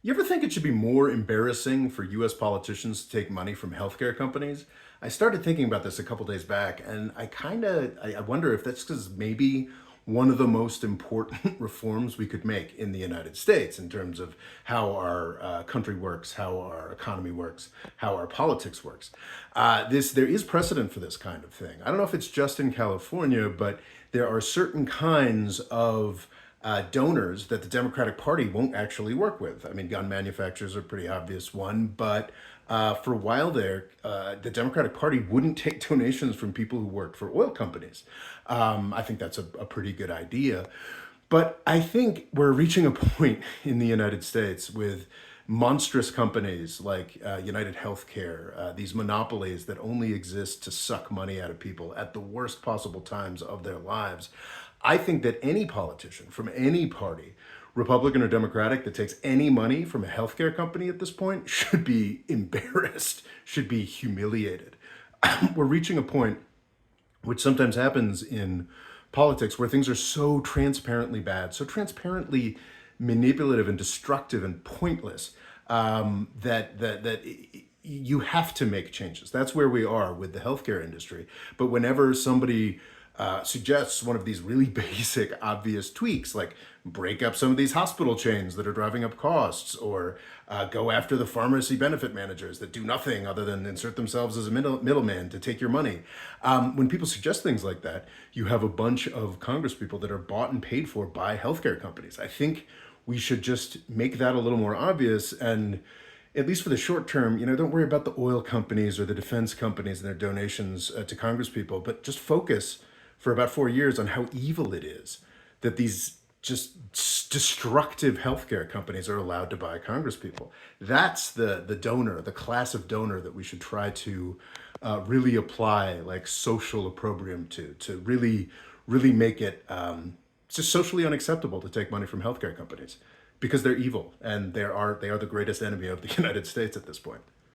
You ever think it should be more embarrassing for US politicians to take money from healthcare companies? I started thinking about this a couple days back, and I wonder if that's because maybe one of the most important reforms we could make in the United States in terms of how our country works, how our economy works, how our politics works. There is precedent for this kind of thing. I don't know if it's just in California, but there are certain kinds of donors that the Democratic Party won't actually work with. I mean, gun manufacturers are a pretty obvious one, but for a while there, the Democratic Party wouldn't take donations from people who worked for oil companies. I think that's a pretty good idea. But I think we're reaching a point in the United States with monstrous companies like United Healthcare, these monopolies that only exist to suck money out of people at the worst possible times of their lives. I think that any politician from any party, Republican or Democratic, that takes any money from a healthcare company at this point should be embarrassed, should be humiliated. We're reaching a point which sometimes happens in politics where things are so transparently bad, so transparently manipulative and destructive and pointless that you have to make changes. That's where we are with the healthcare industry. But whenever somebody suggests one of these really basic, obvious tweaks, like break up some of these hospital chains that are driving up costs, or go after the pharmacy benefit managers that do nothing other than insert themselves as a middleman to take your money. When people suggest things like that, you have a bunch of congresspeople that are bought and paid for by healthcare companies. I think we should just make that a little more obvious and at least for the short term, don't worry about the oil companies or the defense companies and their donations to congresspeople, but just focus for about 4 years on how evil it is that these just destructive healthcare companies are allowed to buy congresspeople. That's the donor, the class of donor that we should try to really apply like social opprobrium to really make it just socially unacceptable to take money from healthcare companies because they're evil and they are the greatest enemy of the United States at this point.